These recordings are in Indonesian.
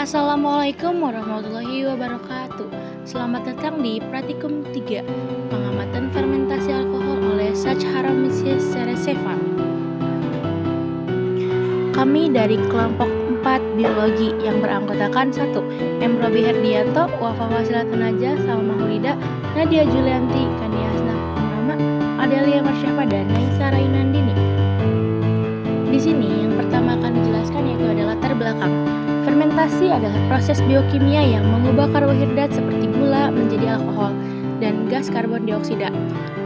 Assalamualaikum warahmatullahi wabarakatuh. Selamat datang di Praktikum 3 Pengamatan Fermentasi Alkohol oleh Sajharamisi Seresefa. Kami dari kelompok 4 Biologi yang beranggotakan 1. Robi Herdianto, Wafa Wasilatun Najah, Salma Hulida, Nadia Julianti, Kania Hasna Purnama, Adelia Marsyafa, dan Naisa Rainandini. Di sini yang pertama akan dijelaskan yaitu adalah latar belakang. Fermentasi adalah proses biokimia yang mengubah karbohidrat seperti gula menjadi alkohol dan gas karbon dioksida.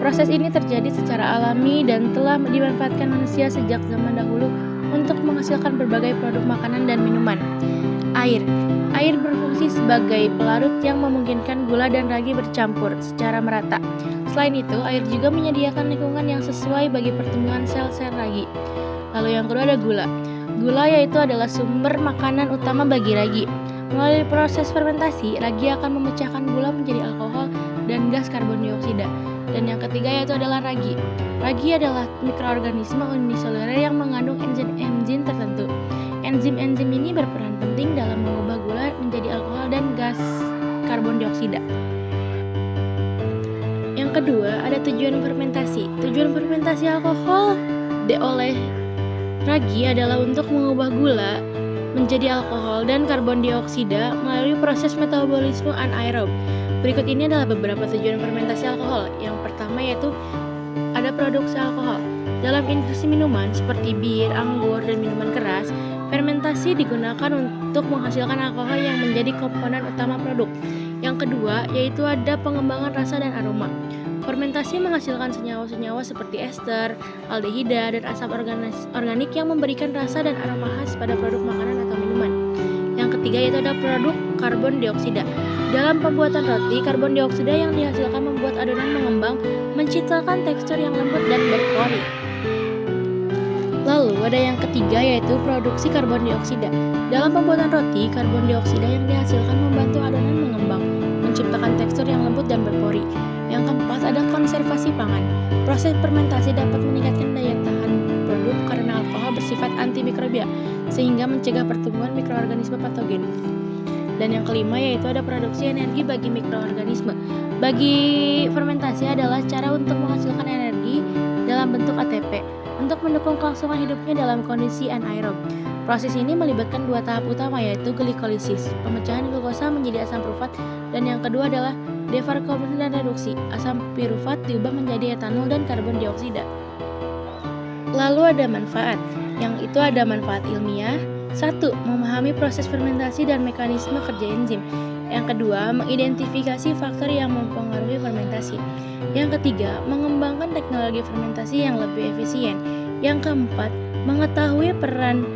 Proses ini terjadi secara alami dan telah dimanfaatkan manusia sejak zaman dahulu untuk menghasilkan berbagai produk makanan dan minuman. Air berfungsi sebagai pelarut yang memungkinkan gula dan ragi bercampur secara merata. Selain itu, air juga menyediakan lingkungan yang sesuai bagi pertumbuhan sel-sel ragi. Lalu yang kedua ada gula. Gula yaitu adalah sumber makanan utama bagi ragi. Melalui proses fermentasi, ragi akan memecahkan gula menjadi alkohol dan gas karbon dioksida. Dan yang ketiga yaitu adalah ragi. Ragi adalah mikroorganisme uniseluler yang mengandung enzim tertentu. Enzim-enzim ini berperan penting dalam mengubah gula menjadi alkohol dan gas karbon dioksida. Yang kedua ada tujuan fermentasi. Tujuan fermentasi alkohol oleh ragi adalah untuk mengubah gula menjadi alkohol dan karbon dioksida melalui proses metabolisme anaerob. Berikut ini adalah beberapa tujuan fermentasi alkohol. Yang pertama yaitu ada produksi alkohol. Dalam industri minuman seperti bir, anggur, dan minuman keras, fermentasi digunakan untuk menghasilkan alkohol yang menjadi komponen utama produk. Yang kedua yaitu ada pengembangan rasa dan aroma. Fermentasi menghasilkan senyawa-senyawa seperti ester, aldehida, dan asam organik yang memberikan rasa dan aroma khas pada produk makanan atau minuman. Yang ketiga yaitu ada produk karbon dioksida. Dalam pembuatan roti, karbon dioksida yang dihasilkan membuat adonan mengembang, menciptakan tekstur yang lembut dan berpori. Lalu ada yang ketiga yaitu produksi karbon dioksida. Dalam pembuatan roti, karbon dioksida yang dihasilkan membantu adonan mengembang, menciptakan tekstur yang lembut dan berpori. Yang keempat ada konservasi pangan. Proses fermentasi dapat meningkatkan daya tahan produk karena alkohol bersifat antimikrobial sehingga mencegah pertumbuhan mikroorganisme patogen. Dan yang kelima yaitu ada produksi energi bagi mikroorganisme. Bagi fermentasi adalah cara untuk menghasilkan energi dalam bentuk ATP untuk mendukung kelangsungan hidupnya dalam kondisi anaerob. Proses ini melibatkan dua tahap utama yaitu glikolisis, pemecahan glukosa menjadi asam pirufat, dan yang kedua adalah devarkomasi dan reduksi. Asam pirufat diubah menjadi etanol dan karbon dioksida. Lalu ada manfaat, yang itu ada manfaat ilmiah. 1. Memahami proses fermentasi dan mekanisme kerja enzim. Yang kedua, mengidentifikasi faktor yang mempengaruhi fermentasi. Yang ketiga, mengembangkan teknologi fermentasi yang lebih efisien. Yang keempat, mengetahui peran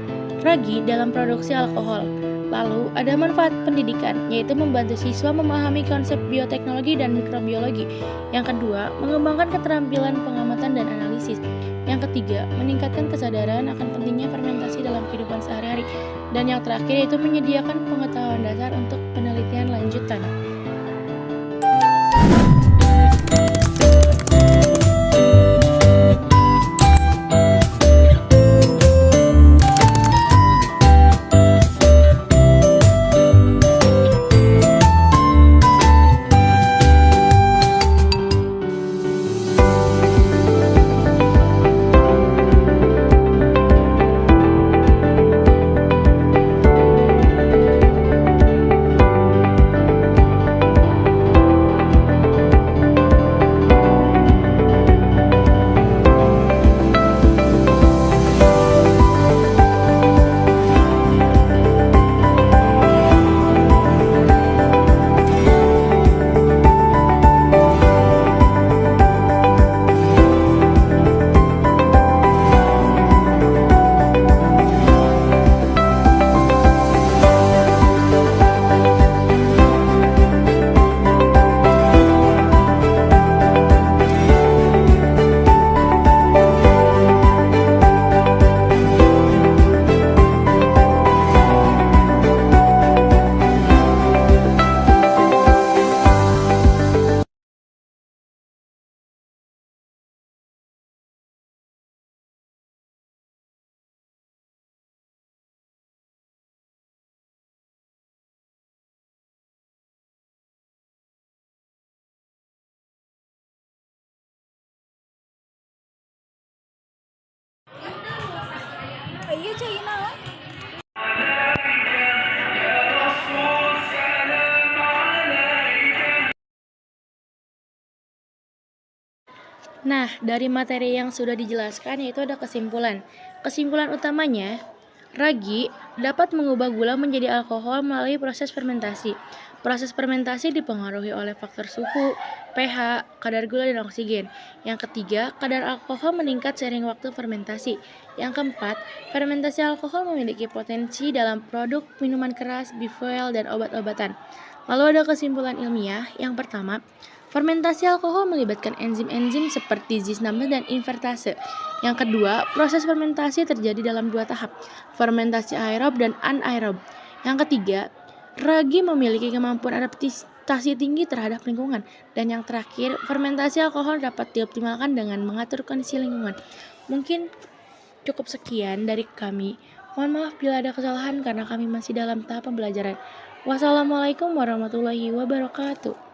ragi dalam produksi alkohol. Lalu ada manfaat pendidikan, yaitu membantu siswa memahami konsep bioteknologi dan mikrobiologi. Yang kedua, mengembangkan keterampilan pengamatan dan analisis. Yang ketiga, meningkatkan kesadaran akan pentingnya fermentasi dalam kehidupan sehari-hari. Dan yang terakhir yaitu menyediakan pengetahuan dasar untuk penelitian lanjutan. cai naon? Nah, dari materi yang sudah dijelaskan yaitu ada kesimpulan. Kesimpulan utamanya, ragi dapat mengubah gula menjadi alkohol melalui proses fermentasi. Proses fermentasi dipengaruhi oleh faktor suhu, pH, kadar gula, dan oksigen. Yang ketiga, kadar alkohol meningkat seiring waktu fermentasi. Yang keempat, fermentasi alkohol memiliki potensi dalam produk minuman keras, befuel, dan obat-obatan. Lalu ada kesimpulan ilmiah. Yang pertama, fermentasi alkohol melibatkan enzim-enzim seperti Z16 dan invertase. Yang kedua, proses fermentasi terjadi dalam dua tahap, fermentasi aerob dan anaerob. Yang ketiga, ragi memiliki kemampuan adaptasi tinggi terhadap lingkungan. Dan yang terakhir, fermentasi alkohol dapat dioptimalkan dengan mengatur kondisi lingkungan. Mungkin cukup sekian dari kami. Mohon maaf bila ada kesalahan karena kami masih dalam tahap pembelajaran. Wassalamualaikum warahmatullahi wabarakatuh.